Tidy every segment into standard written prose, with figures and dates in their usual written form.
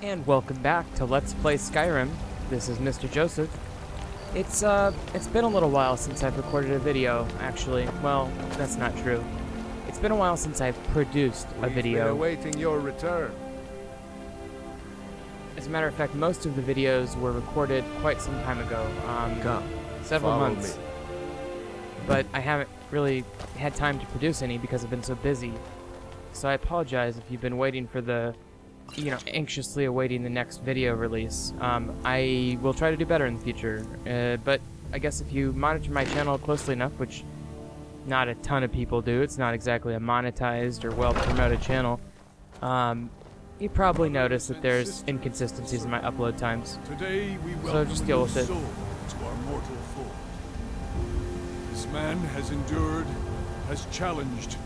And welcome back to Let's Play Skyrim. This is Mr. Joseph. It's been a little while since I've recorded a video, actually. Well, that's not true. It's been a while since I've produced a video. We've been awaiting your return. As a matter of fact, most of the videos were recorded quite some time ago. Come, several follow months. me. But I haven't really had time to produce any because I've been so busy. So I apologize if you've been waiting for the anxiously awaiting the next video release. I will try to do better in the future, but I guess if you monitor my channel closely enough, which not a ton of people do, it's not exactly a monetized or well-promoted channel, you probably notice that there's inconsistencies in my upload times. Today we So just deal with it. soul to our mortal foe. This man has endured, has challenged,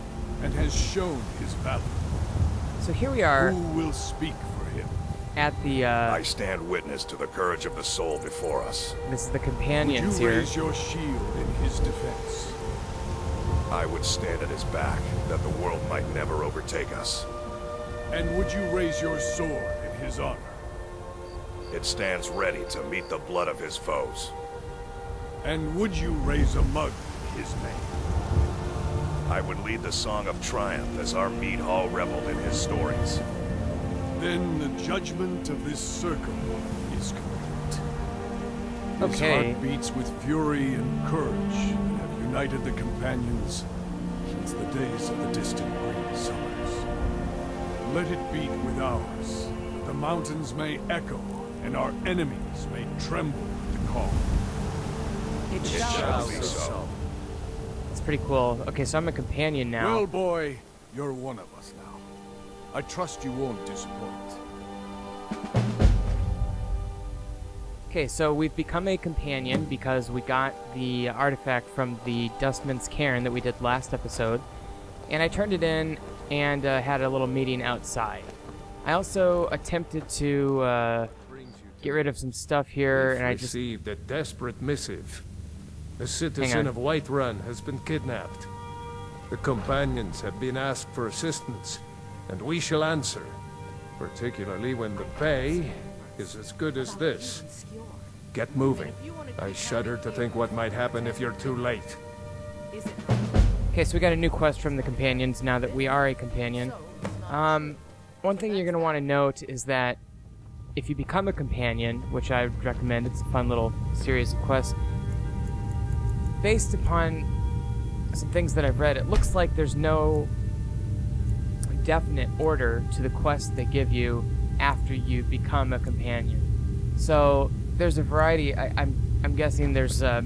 and has shown his valor. So here we are Who will speak for him? at the, I stand witness to the courage of the soul before us. this is the Would you companions here. raise your shield in his defense? I would stand at his back, that the world might never overtake us. And would you raise your sword in his honor? It stands ready to meet the blood of his foes. And would you raise a mug in his name? I would lead the song of triumph as our mead hall reveled in his stories. Then the judgment of this circle is complete. His Okay. heart beats with fury and courage that have united the companions since the days of the distant green summers. Let it beat with ours, that the mountains may echo and our enemies may tremble at the call. It It shall be so. It's pretty cool. Okay, so I'm a companion now. Well, boy, you're one of us now. I trust you won't disappoint. Okay, so we've become a companion because we got the artifact from the Dustman's Cairn that we did last episode, and I turned it in and had a little meeting outside. I also attempted to get rid of some stuff here, and I just... received a desperate missive. A citizen of Whiterun has been kidnapped. The companions have been asked for assistance, and we shall answer, particularly when the pay is as good as this. Get moving. I shudder to think what might happen if you're too late. Okay, so we got a new quest from the companions now that we are a companion. One thing you're going to want to note is that if you become a companion, which I would recommend, it's a fun little series of quests, based upon some things that I've read, it looks like there's no definite order to the quests they give you after you become a companion. So there's a variety. I'm guessing there's a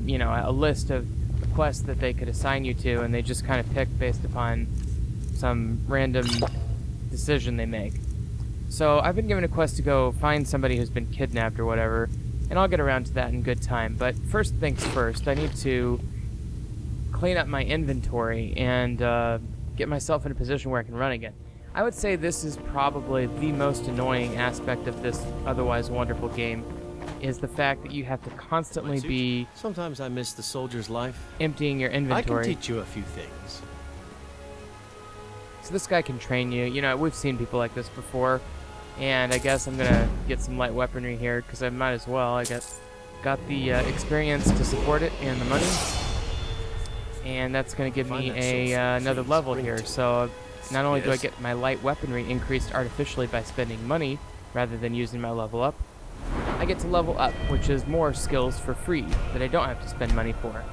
list of quests that they could assign you to, and they just kind of pick based upon some random decision they make. So I've been given a quest to go find somebody who's been kidnapped or whatever, and I'll get around to that in good time. But first things first, I need to clean up my inventory and get myself in a position where I can run again. I would say this is probably the most annoying aspect of this otherwise wonderful game, is the fact that you have to constantly be Sometimes I miss the soldier's life. emptying your I can inventory. teach you a few things. So this guy can train you. You know, we've seen people like this before, and I guess I'm gonna get some light weaponry here because I might as well. I got the experience to support it and the money, and that's gonna give me another level here. So not only do I get my light weaponry increased artificially by spending money rather than using my level up, I get to level up, which is more skills for free that I don't have to spend money for.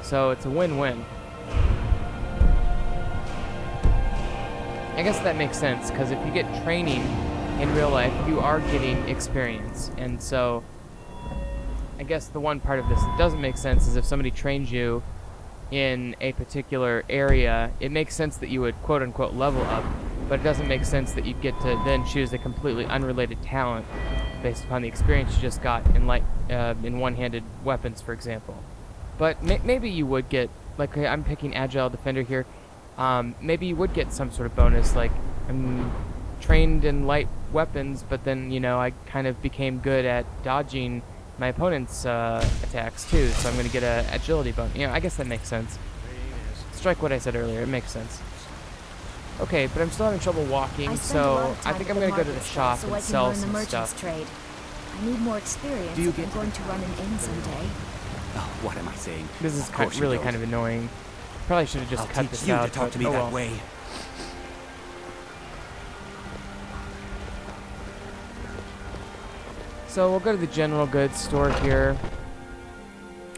So it's a win-win. I guess that makes sense, because if you get training in real life, you are getting experience. And so I guess the one part of this that doesn't make sense is if somebody trains you in a particular area, it makes sense that you would quote-unquote level up, but it doesn't make sense that you'd get to then choose a completely unrelated talent based upon the experience you just got in in one-handed weapons, for example. But maybe you would get, like I'm picking Agile Defender here, maybe you would get some sort of bonus, like I'm trained in light weapons, but then, I kind of became good at dodging my opponent's attacks too, so I'm going to get a agility bonus. I guess that makes sense. Strike what I said earlier, it makes sense. Okay, but I'm still having trouble walking, so I think I'm gonna go to the shop and sell some stuff. Trade. I need more experience. Do you if get I'm going to run an inn someday. Oh, what am I saying? This is Of course you really don't. kind of annoying. Probably should have just I'll cut teach this you out. to talk to me but, oh that well. way. So we'll go to the general goods store here.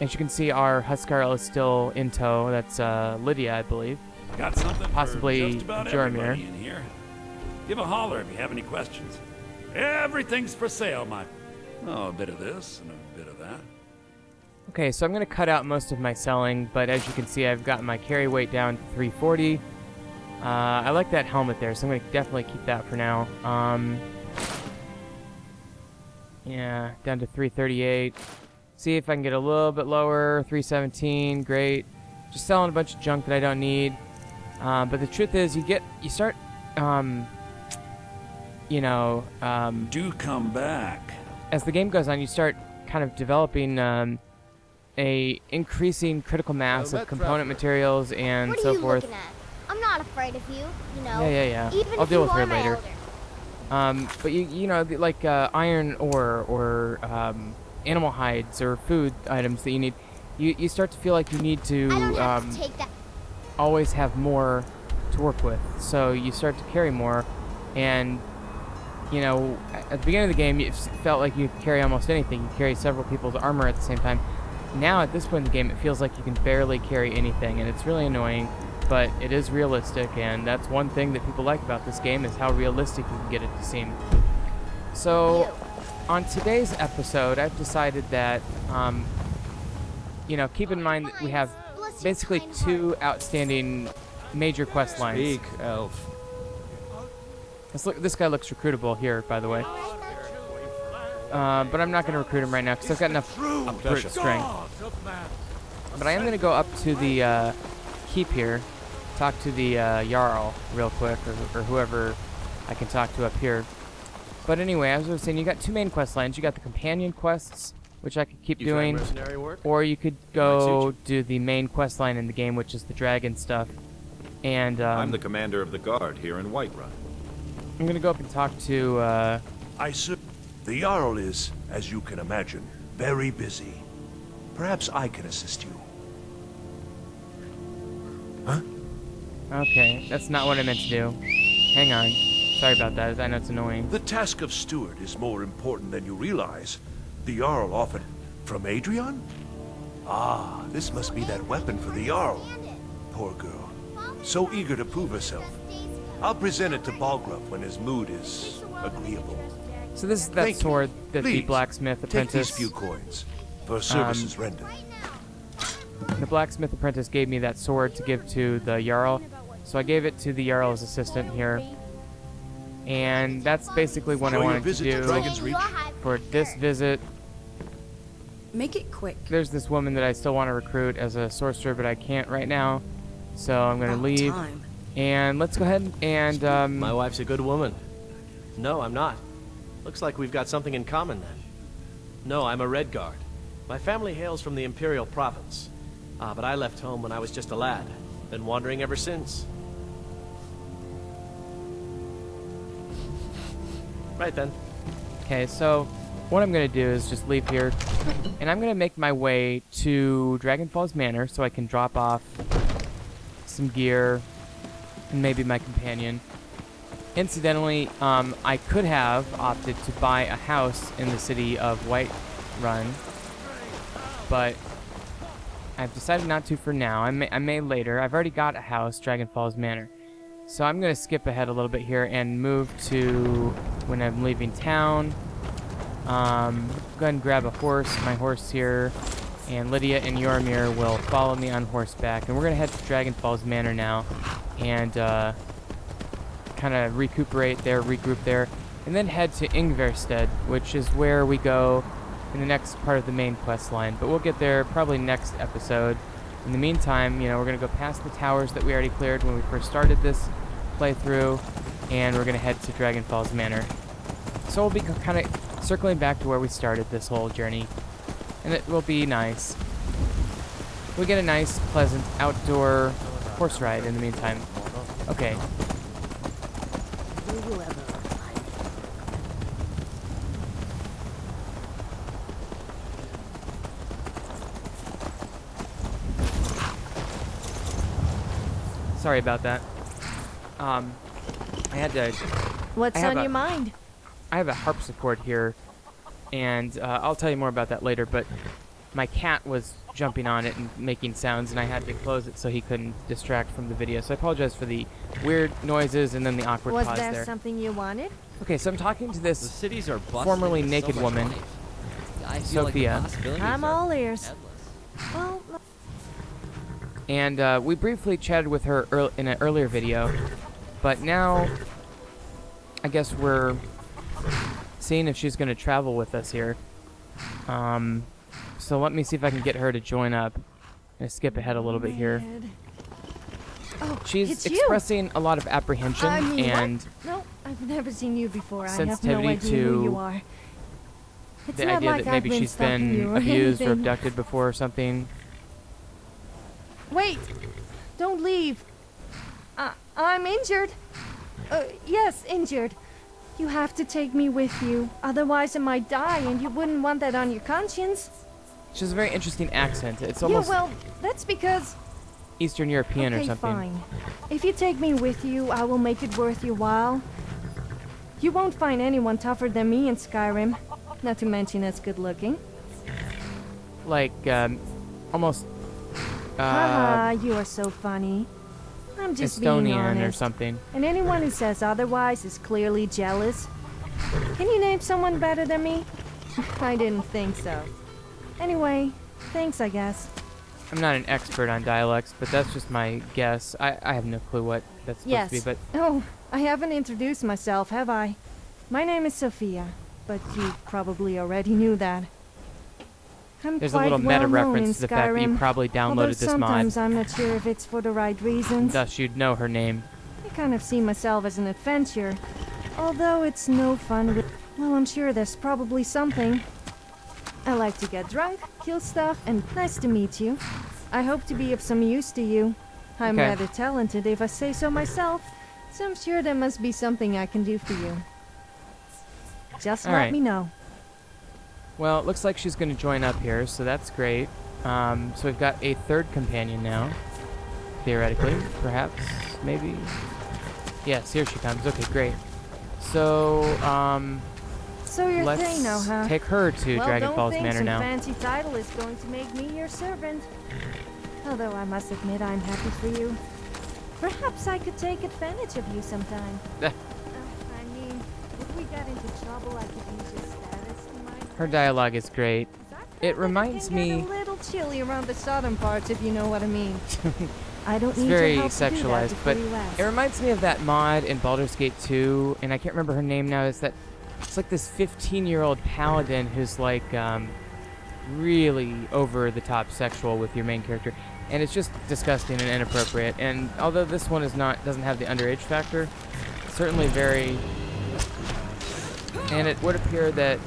As you can see, our Huskarl is still in tow. That's Lydia, I believe. Got something Possibly for just about Jormir. everybody in here. Give a holler if you have any questions. Everything's for sale, my... Oh, a bit of this and a bit of that. Okay, so I'm going to cut out most of my selling, but as you can see, I've got my carry weight down to 340. I like that helmet there, so I'm going to definitely keep that for now. Yeah, down to 338. See if I can get a little bit lower. 317, great. Just selling a bunch of junk that I don't need. But the truth is, you start, Do come back. as the game goes on, you start kind of developing a increasing critical mass of component materials and What are so you forth. looking at? I'm not afraid of you, you know. Yeah. Even I'll if deal you with her are my later. elder. But you know, like iron ore or animal hides or food items that you need, you start to feel like you need to I don't have to take that. always have more to work with. So you start to carry more, and you know, at the beginning of the game, it felt like you could carry almost anything. You carry several people's armor at the same time. Now, at this point in the game, it feels like you can barely carry anything, and it's really annoying. But it is realistic, and that's one thing that people like about this game is how realistic you can get it to seem. So, on today's episode, I've decided that, you know, keep in mind that we have basically two outstanding major quest lines. Speak, elf. This guy looks recruitable here, by the way. But I'm not going to recruit him right now because I've got enough brute strength. But I am going to go up to the keep here, talk to the Jarl real quick, or whoever I can talk to up here. But anyway, as I was saying, you got two main quest lines. You got the companion quests, which I could keep doing, or you could go do the main quest line in the game, which is the dragon stuff. And I'm the commander of the guard here in Whiterun. I'm going to go up and talk to... The Jarl is, as you can imagine, very busy. Perhaps I can assist you. Huh? Okay, that's not what I meant to do. Hang on. Sorry about that. I know it's annoying. The task of steward is more important than you realize. The Jarl often... From Adrian? Ah, this must be that weapon for the Jarl. Poor girl. So eager to prove herself. I'll present it to Balgruff when his mood is agreeable. So this is that sword that the Please, blacksmith take apprentice... these few coins for services rendered. The blacksmith apprentice gave me that sword to give to the Jarl. So I gave it to the Jarl's assistant here. And that's basically what I wanted to do for this visit. Make it quick. There's this woman that I still want to recruit as a sorcerer, but I can't right now. So I'm going to leave. And let's go ahead and... My wife's a good woman. No, I'm not. Looks like we've got something in common then. No, I'm a Red Guard. My family hails from the Imperial Province. But I left home when I was just a lad. Been wandering ever since. Right then. Okay, so what I'm going to do is just leave here. And I'm going to make my way to Dragon Falls Manor so I can drop off some gear and maybe my companion. Incidentally, I could have opted to buy a house in the city of Whiterun, but I've decided not to for now. I may later. I've already got a house, Dragon Falls Manor. So I'm going to skip ahead a little bit here and move to when I'm leaving town. Go ahead and grab a horse, my horse here, and Lydia and Jormir will follow me on horseback. And we're going to head to Dragon Falls Manor now and kind of recuperate there, regroup there, and then head to Ivarstead, which is where we go in the next part of the main quest line. But we'll get there probably next episode. In the meantime, you know, we're going to go past the towers that we already cleared when we first started this playthrough, and we're going to head to Dragon Falls Manor. So we'll be kind of circling back to where we started this whole journey, and it will be nice. We get a nice, pleasant outdoor horse ride in the meantime. Okay, Sorry about that. I had to... What's on your mind? I have a harpsichord here, and I'll tell you more about that later, but my cat was jumping on it and making sounds, and I had to close it so he couldn't distract from the video. So I apologize for the weird noises and then the awkward pause there. Was there something you wanted? Okay, so I'm talking to this cities are formerly naked woman, Sophia. I'm all ears. Well, and we briefly chatted with her in an earlier video, but now I guess we're seeing if she's going to travel with us here. So let me see if I can get her to join up. I'm going to skip ahead a little bit here. Oh, She's expressing a lot of apprehension and what? No, I've never seen you before. I have no sensitivity idea to who you are. It's the not idea like that maybe I've she's stalking been you or abused or anything. abducted before or something. Wait! Don't leave. I'm injured. Yes, injured. You have to take me with you. Otherwise I might die, and you wouldn't want that on your conscience. She has a very interesting accent. It's almost Yeah, well, that's because... Eastern European or something. Fine. If you take me with you, I will make it worth your while. You won't find anyone tougher than me in Skyrim. Not to mention as good looking. Like, almost... Haha, you are so funny. I'm just being Estonian honest. or something. And anyone who says otherwise is clearly jealous. Can you name someone better than me? I didn't think so. Anyway, thanks, I guess. I'm not an expert on dialects, but that's just my guess. I have no clue what that's supposed to be, but... Oh, I haven't introduced myself, have I? My name is Sophia, but you probably already knew that. I'm There's a quite little meta well-known reference in to the fact that you Skyrim, probably downloaded although this mod. sometimes I'm not sure if it's for the right reasons. Thus, you'd know her name. I kind of see myself as an adventurer, although it's no fun with... Well, I'm sure there's probably something. I like to get drunk, kill stuff, and nice to meet you. I hope to be of some use to you. I'm Okay. rather talented if I say so myself, so I'm sure there must be something I can do for you. Just All let right. me know. Well, it looks like she's going to join up here, so that's great. So we've got a third companion now. Theoretically, perhaps, maybe. Yes, here she comes. Okay, great. So, So you're let's Thano, huh? take her to Well, Dragon don't Falls think Manor some now. fancy title is going to make me your servant. Although I must admit I'm happy for you. Perhaps I could take advantage of you sometime. I mean, if we got into trouble, I could use your status to my... Her dialogue is great. It reminds It can me... get a little chilly around the southern parts, if you know what I mean. I don't It's need very your help to do that sexualized, before but you ask. it reminds me of that mod in Baldur's Gate 2, and I can't remember her name now. It's like this 15-year-old paladin who's like really over the top sexual with your main character, and it's just disgusting and inappropriate. And although this one doesn't have the underage factor, it's certainly very. And it would appear that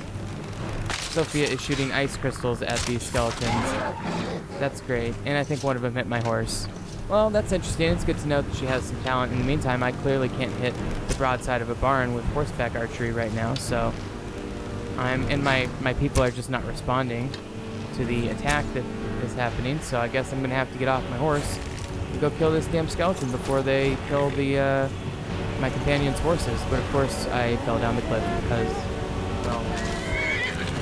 Sophia is shooting ice crystals at these skeletons. That's great, and I think one of them hit my horse. Well, that's interesting. It's good to know that she has some talent. In the meantime, I clearly can't hit the broadside of a barn with horseback archery right now, so my people are just not responding to the attack that is happening, so I guess I'm going to have to get off my horse and go kill this damn skeleton before they kill my companion's horses. But of course, I fell down the cliff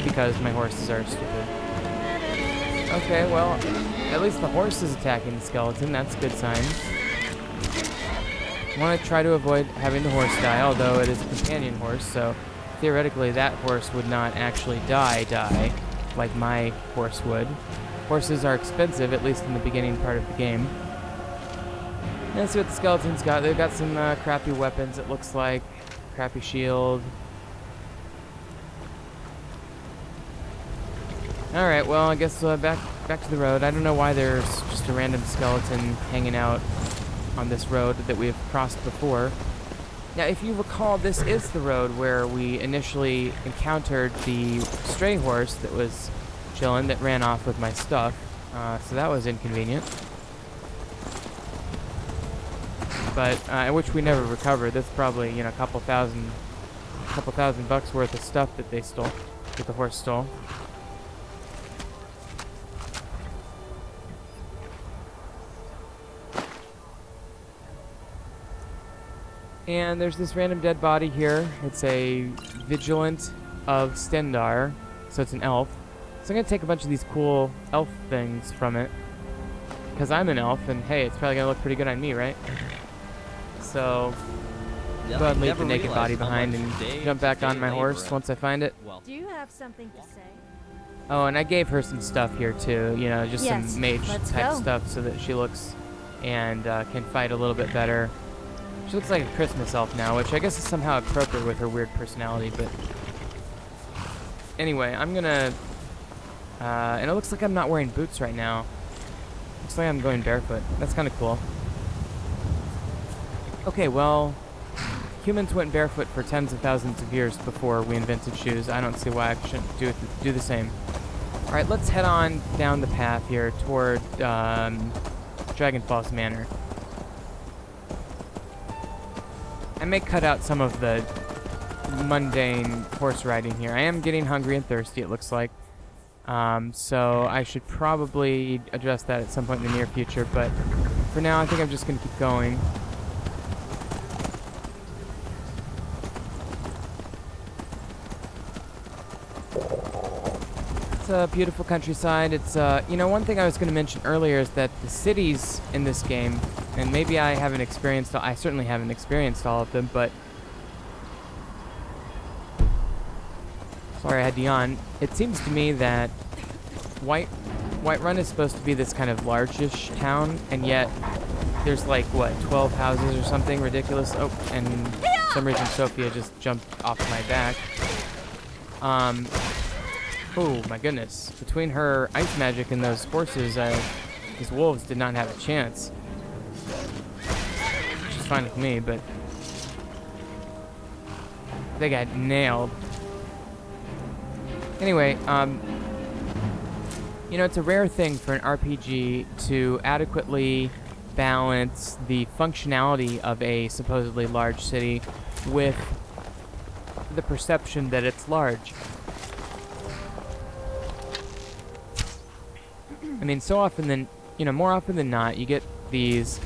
because my horses are stupid. Okay, well, at least the horse is attacking the skeleton. That's a good sign. I want to try to avoid having the horse die, although it is a companion horse, so theoretically that horse would not actually die like my horse would. Horses are expensive, at least in the beginning part of the game. Let's see what the skeleton's got. They've got some crappy weapons, it looks like. Crappy shield. Alright, well, I guess back to the road. I don't know why there's just a random skeleton hanging out on this road that we have crossed before. Now, if you recall, this is the road where we initially encountered the stray horse that was chilling, that ran off with my stuff. So that was inconvenient. But, which we never recovered. That's probably, a couple thousand bucks worth of stuff that they stole, that the horse stole. And there's this random dead body here. It's a Vigilant of Stendar, so it's an elf. So I'm going to take a bunch of these cool elf things from it, because I'm an elf, and hey, it's probably going to look pretty good on me, right? So, go ahead and leave the naked body behind and jump back on my horse once I find it. Do you have something to say? Oh, and I gave her some stuff here too, you know, just some mage type stuff so that she looks and can fight a little bit better. She looks like a Christmas elf now, which I guess is somehow appropriate with her weird personality, but anyway, I'm gonna and it looks like I'm not wearing boots right now. Looks like I'm going barefoot. That's kind of cool. Okay, well, humans went barefoot for tens of thousands of years before we invented shoes. I don't see why I shouldn't do the same. Alright, let's head on down the path here toward Dragon Falls Manor. I may cut out some of the mundane horse riding here. I am getting hungry and thirsty, it looks like. So I should probably address that at some point in the near future, but for now I think I'm just going to keep going. It's a beautiful countryside. It's, you know, one thing I was going to mention earlier is that the cities in this game, and maybe I haven't experienced, I certainly haven't experienced all of them, but sorry I had to yawn. It seems to me that Whiterun is supposed to be this kind of large-ish town, and yet there's like, what, 12 houses or something ridiculous? Oh, and for some reason Sophia just jumped off my back. Oh my goodness. Between her ice magic and those horses, these wolves did not have a chance. Which is fine with me, but they got nailed. Anyway, you know, it's a rare thing for an RPG to adequately balance the functionality of a supposedly large city with the perception that it's large. I mean, so often than, you know, more often than not, you get these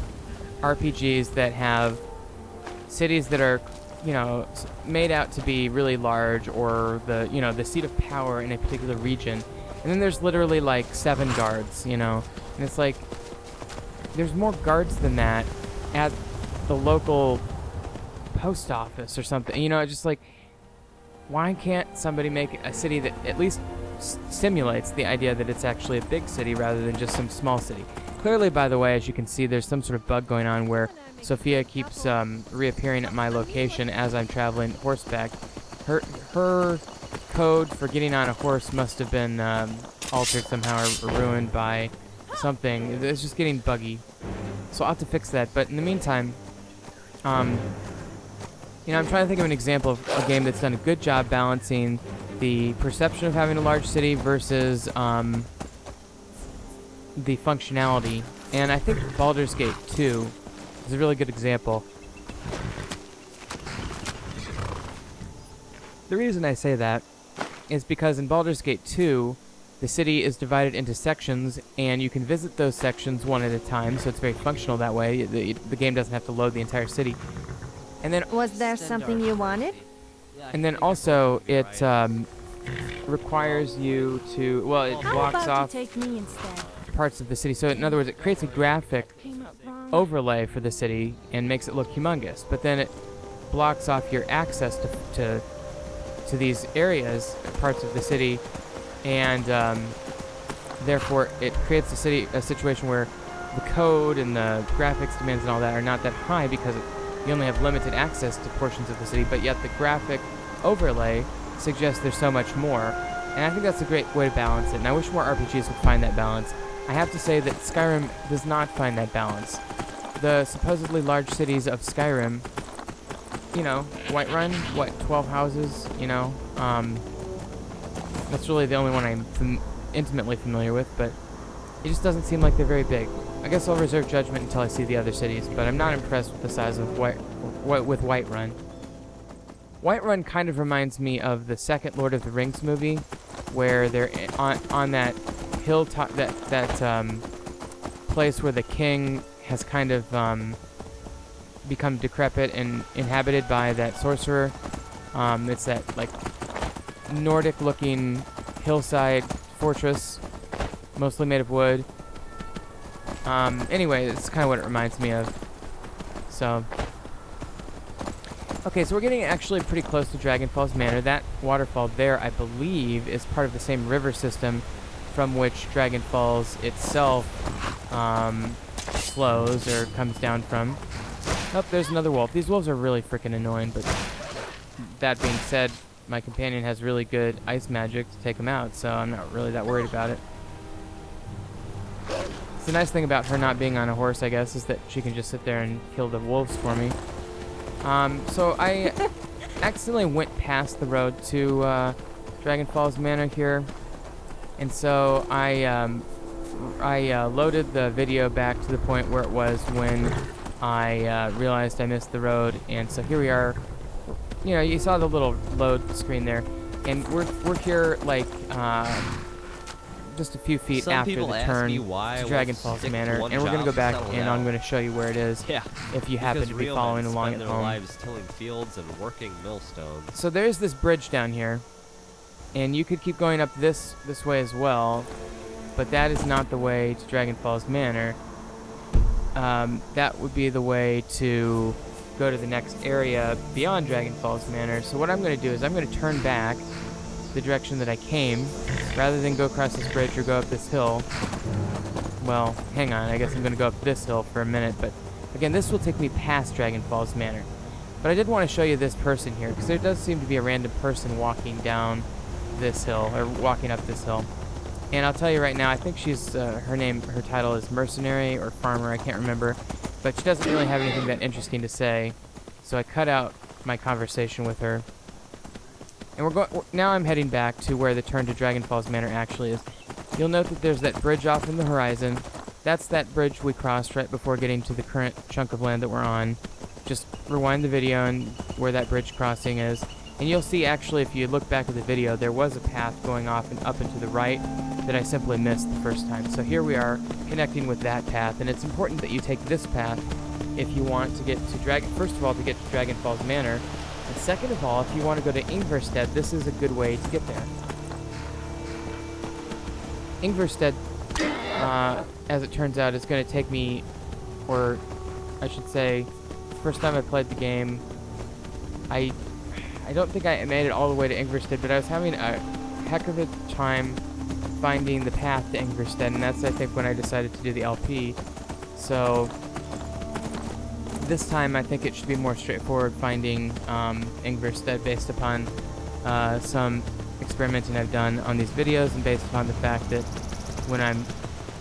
RPGs that have cities that are, you know, made out to be really large, or the, you know, the seat of power in a particular region. And then there's literally like 7 guards, you know, and it's like, there's more guards than that at the local post office or something, you know, just like, why can't somebody make a city that at least simulates the idea that it's actually a big city rather than just some small city? Clearly, by the way, as you can see, there's some sort of bug going on where Sophia keeps reappearing at my location as I'm traveling horseback. Her code for getting on a horse must have been altered somehow or ruined by something. It's just getting buggy. So I'll have to fix that. But in the meantime, you know, I'm trying to think of an example of a game that's done a good job balancing the perception of having a large city versus the functionality. And I think Baldur's Gate 2 is a really good example. The reason I say that is because in Baldur's Gate 2, the city is divided into sections, and you can visit those sections one at a time, so it's very functional that way. The game doesn't have to load the entire city. And then, was there something you wanted? And then also, it requires you to, well, it blocks off parts of the city. So in other words, it creates a graphic overlay for the city and makes it look humongous. But then it blocks off your access to these areas, parts of the city, and therefore it creates a situation where the code and the graphics demands and all that are not that high because you only have limited access to portions of the city, but yet the graphic overlay suggests there's so much more. And I think that's a great way to balance it, and I wish more RPGs would find that balance. I have to say that Skyrim does not find that balance. The supposedly large cities of Skyrim, you know, Whiterun, what, 12 houses, you know, that's really the only one I'm intimately familiar with, but it just doesn't seem like they're very big. I guess I'll reserve judgment until I see the other cities, but I'm not impressed with the size of Whiterun. Whiterun kind of reminds me of the second Lord of the Rings movie, where they're on that hilltop, that place where the king has kind of become decrepit and inhabited by that sorcerer. It's that, like, Nordic-looking hillside fortress, mostly made of wood. Anyway, it's kind of what it reminds me of. So, okay, so we're getting actually pretty close to Dragon Falls Manor. That waterfall there, I believe, is part of the same river system from which Dragon Falls itself flows or comes down from. Oh, there's another wolf. These wolves are really freaking annoying, but that being said, my companion has really good ice magic to take them out, so I'm not really that worried about it. The nice thing about her not being on a horse, I guess, is that she can just sit there and kill the wolves for me. So I accidentally went past the road to Dragon Falls Manor here, and so I loaded the video back to the point where it was when I realized I missed the road, and so here we are. You know, you saw the little load screen there, and we're here like just a few feet after the turn to Dragon Falls Manor, and we're gonna go back and I'm gonna show you where it is. Yeah, if you happen to be following along at home. Lives tilling fields and working millstones. So there's this bridge down here, and you could keep going up this way as well, but that is not the way to Dragon Falls Manor. That would be the way to go to the next area beyond Dragon Falls Manor. So what I'm going to do is I'm going to turn back the direction that I came, rather than go across this bridge or go up this hill. Well, hang on, I guess I'm going to go up this hill for a minute, but again, this will take me past Dragon Falls Manor. But I did want to show you this person here, because there does seem to be a random person walking down this hill, or walking up this hill. And I'll tell you right now, I think she's, her title is Mercenary or Farmer, I can't remember. But she doesn't really have anything that interesting to say, so I cut out my conversation with her. And now I'm heading back to where the turn to Dragon Falls Manor actually is. You'll note that there's that bridge off in the horizon. That's that bridge we crossed right before getting to the current chunk of land that we're on. Just rewind the video and where that bridge crossing is. And you'll see, actually, if you look back at the video, there was a path going off and up and to the right that I simply missed the first time. So here we are, connecting with that path, and it's important that you take this path if you want to get to first of all, to get to Dragon Falls Manor, and second of all, if you want to go to Ivarstead, this is a good way to get there. Ivarstead, as it turns out, is going to take me, or I should say, first time I played the game, I don't think I made it all the way to Ivarstead, but I was having a heck of a time finding the path to Ivarstead, and that's, I think, when I decided to do the LP. So this time I think it should be more straightforward finding Ivarstead based upon some experimenting I've done on these videos, and based upon the fact that when I'm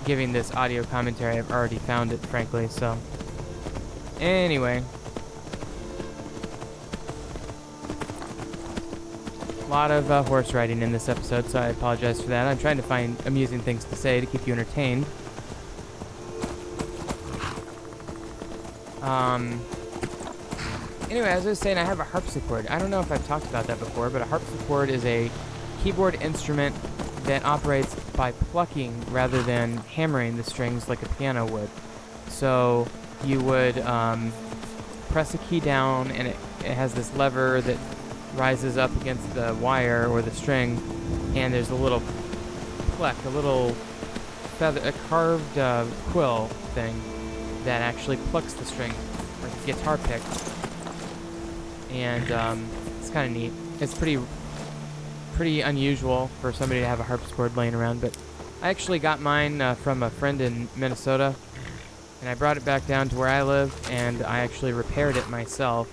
giving this audio commentary I've already found it, frankly. So anyway, a lot of horse riding in this episode, so I apologize for that. I'm trying to find amusing things to say to keep you entertained. Anyway, as I was saying, I have a harpsichord. I don't know if I've talked about that before, but a harpsichord is a keyboard instrument that operates by plucking rather than hammering the strings like a piano would. So you would press a key down, and it has this lever that rises up against the wire or the string, and there's a little pluck, a little feather, a carved quill thing that actually plucks the string, like a guitar pick. And it's kind of neat. It's pretty unusual for somebody to have a harpsichord laying around, but I actually got mine from a friend in Minnesota, and I brought it back down to where I live, and I actually repaired it myself,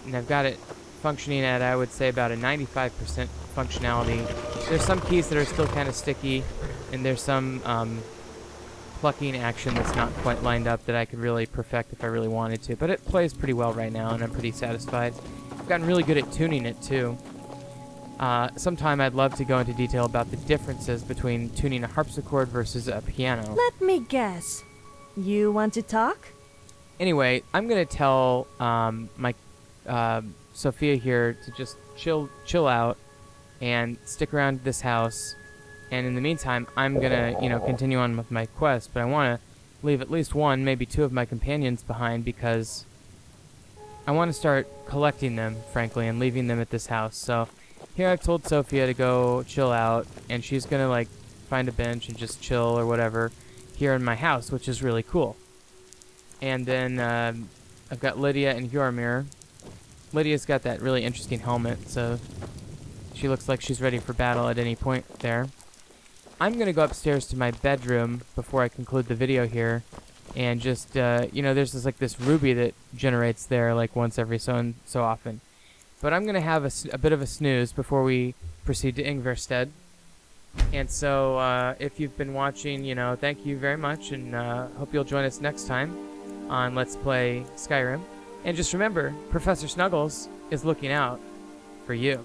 and I've got it functioning at, I would say, about a 95% functionality. There's some keys that are still kind of sticky, and there's some plucking action that's not quite lined up that I could really perfect if I really wanted to, but it plays pretty well right now, and I'm pretty satisfied. I've gotten really good at tuning it too. Sometime I'd love to go into detail about the differences between tuning a harpsichord versus a piano. Let me guess. You want to talk? Anyway, I'm going to tell my Sophia here to just chill out and stick around this house. And in the meantime, I'm going to, continue on with my quest, but I want to leave at least one, maybe two of my companions behind, because I want to start collecting them, frankly, and leaving them at this house. So here I've told Sophia to go chill out, and she's going to, like, find a bench and just chill or whatever here in my house, which is really cool. And then I've got Lydia and Yormir. Lydia's got that really interesting helmet, so she looks like she's ready for battle at any point there. I'm going to go upstairs to my bedroom before I conclude the video here, and just, you know, there's this ruby that generates there, like, once every so often. But I'm going to have a bit of a snooze before we proceed to Ivarstead. And so, if you've been watching, you know, thank you very much, and hope you'll join us next time on Let's Play Skyrim. And just remember, Professor Snuggles is looking out for you.